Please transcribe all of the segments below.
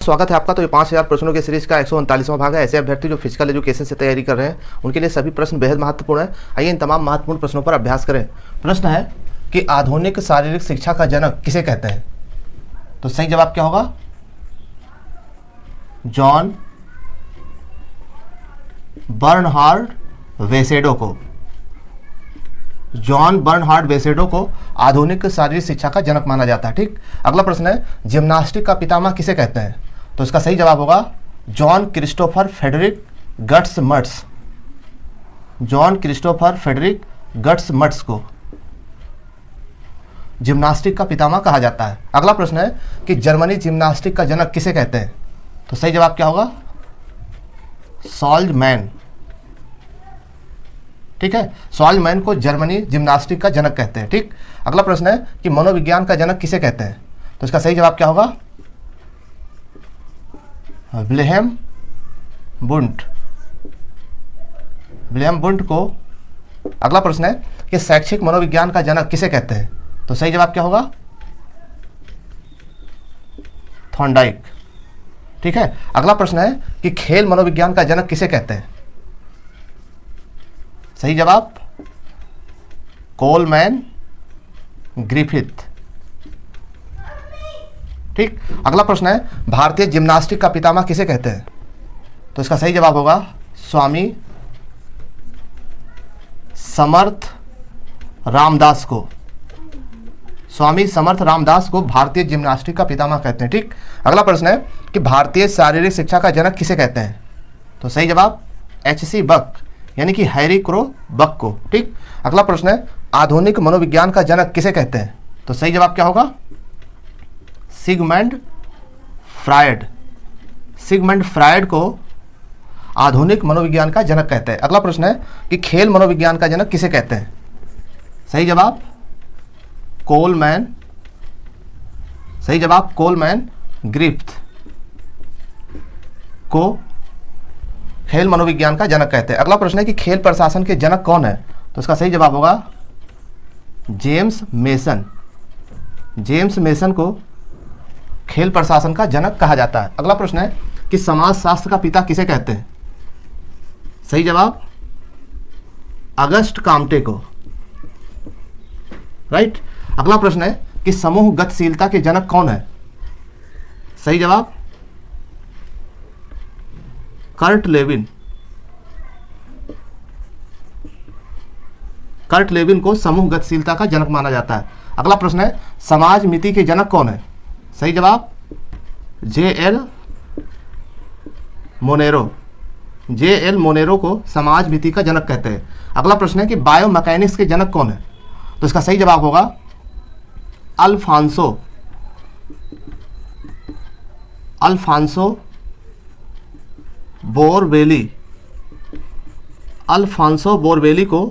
स्वागत है आपका। तो ये 5000 प्रश्नों के सीरीज का 139वां भाग है। ऐसे अभ्यर्थी जो फिजिकल एजुकेशन से तैयारी कर रहे हैं उनके लिए सभी प्रश्न बेहद महत्वपूर्ण है। आइए इन तमाम महत्वपूर्ण प्रश्नों पर अभ्यास करें। प्रश्न है कि आधुनिक शारीरिक शिक्षा का जनक किसे कहते हैं? तो सही जवाब क्या होगा? जॉन बर्नहार्ड वेसेडो को। जॉन बर्नहार्ड वेसेडो को आधुनिक शारीरिक शिक्षा का जनक माना जाता है। ठीक। अगला प्रश्न है जिम्नास्टिक का पितामह किसे कहते हैं? तो इसका सही जवाब होगा John Christopher Friedrich GutsMuths. John Christopher Friedrich GutsMuths को जिम्नास्टिक का पितामह कहा जाता है। अगला प्रश्न है कि जर्मनी जिम्नास्टिक का जनक किसे कहते हैं? तो सही जवाब क्या होगा? सॉल्जमैन। ठीक है, सॉल्जमैन को जर्मनी जिम्नास्टिक का जनक कहते हैं। ठीक। अगला प्रश्न है कि मनोविज्ञान का जनक किसे कहते हैं? तो इसका सही जवाब क्या होगा? Wilhelm won't. विल्हेम वुंट को। अगला प्रश्न है कि शैक्षिक मनोविज्ञान का जनक किसे कहते हैं? तो सही जवाब क्या होगा? थॉर्नडाइक। ठीक है। अगला प्रश्न है कि खेल मनोविज्ञान का जनक किसे कहते हैं? सही जवाब कोलमैन ग्रिफिथ। ठीक। अगला प्रश्न है भारतीय जिम्नास्टिक का पितामह किसे कहते हैं? तो इसका सही जवाब होगा स्वामी समर्थ रामदास को। स्वामी समर्थ रामदास को भारतीय जिम्नास्टिक का पितामह कहते हैं। ठीक। अगला प्रश्न है कि भारतीय शारीरिक शिक्षा का जनक किसे कहते हैं? तो सही जवाब H.C. बक यानी कि हैरी क्रो बक को। ठीक। अगला प्रश्न है आधुनिक मनोविज्ञान का जनक किसे कहते हैं? तो सही जवाब क्या होगा? Sigmund Freud. सिगमंड फ्रायड को आधुनिक मनोविज्ञान का जनक कहते हैं। अगला प्रश्न है कि खेल मनोविज्ञान का जनक किसे कहते हैं? सही जवाब कोलमैन। सही जवाब कोलमैन ग्रिफिथ को खेल मनोविज्ञान का जनक कहते हैं। अगला प्रश्न है कि खेल प्रशासन के जनक कौन है? तो इसका सही जवाब होगा जेम्स मेसन। जेम्स मेसन को खेल प्रशासन का जनक कहा जाता है। अगला प्रश्न है कि समाज शास्त्र का पिता किसे कहते हैं? सही जवाब अगस्ट काम्टे को। राइट। अगला प्रश्न है कि समूह गतिशीलता के जनक कौन है? सही जवाब कर्ट लेविन। कर्ट लेविन को समूह गतिशीलता का जनक माना जाता है। अगला प्रश्न है समाज मिति के जनक कौन है? सही जवाब J.L. मोनेरो। J.L. मोनेरो को समाज मिति का जनक कहते हैं। अगला प्रश्न है कि बायोमैकेनिक्स के जनक कौन है? तो इसका सही जवाब होगा अल्फांसो बोरवेली। अल्फांसो बोरवेली को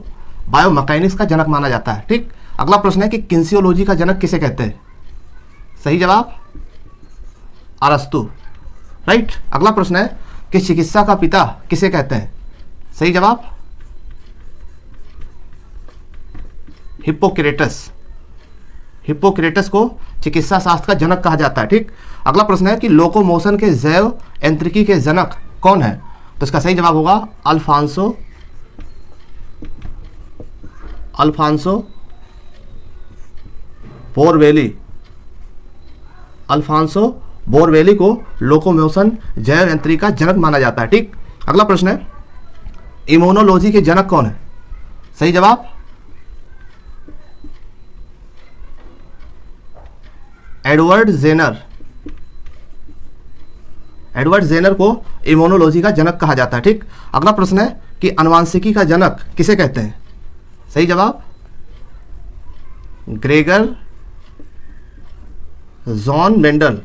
बायोमैकेनिक्स का जनक माना जाता है। ठीक। अगला प्रश्न है कि किन्सियोलॉजी का जनक किसे कहते हैं? सही जवाब अरस्तु। राइट। अगला प्रश्न है कि चिकित्सा का पिता किसे कहते हैं? सही जवाब हिप्पोक्रेटस। हिप्पोक्रेटस को चिकित्सा शास्त्र का जनक कहा जाता है। ठीक। अगला प्रश्न है कि लोकोमोशन के जैव यांत्रिकी के जनक कौन है? तो इसका सही जवाब होगा अल्फांसो बोरवेली। अल्फांसो बोरवेली को लोकोमोशन जैव यांत्रिकी का जनक माना जाता है। ठीक। अगला प्रश्न है इम्यूनोलॉजी के जनक कौन है? सही जवाब एडवर्ड जेनर। एडवर्ड जेनर को इम्यूनोलॉजी का जनक कहा जाता है। ठीक। अगला प्रश्न है कि आनुवंशिकी का जनक किसे कहते हैं? सही जवाब Gregor John Mendel.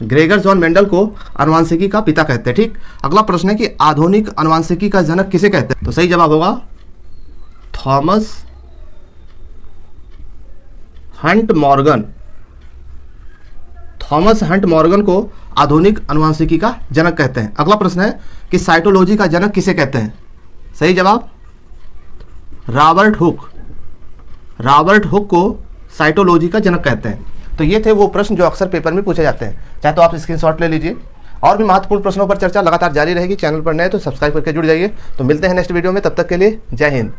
Gregor John Mendel को आनुवंशिकी का पिता कहते हैं। ठीक। अगला प्रश्न है कि आधुनिक आनुवंशिकी का जनक किसे कहते हैं? तो सही जवाब होगा Thomas Hunt Morgan. Thomas Hunt Morgan को आधुनिक आनुवंशिकी का जनक कहते हैं। अगला प्रश्न है कि साइटोलॉजी का जनक किसे कहते हैं? सही जवाब रॉबर्ट हुक। रॉबर्ट हुक को साइटोलॉजी का जनक कहते हैं। तो ये थे वो प्रश्न जो अक्सर पेपर में पूछे जाते हैं। चाहे तो आप स्क्रीनशॉट ले लीजिए। और भी महत्वपूर्ण प्रश्नों पर चर्चा लगातार जारी रहेगी। चैनल पर नए तो सब्सक्राइब करके जुड़ जाइए। तो मिलते हैं नेक्स्ट वीडियो में, तब तक के लिए जय हिंद।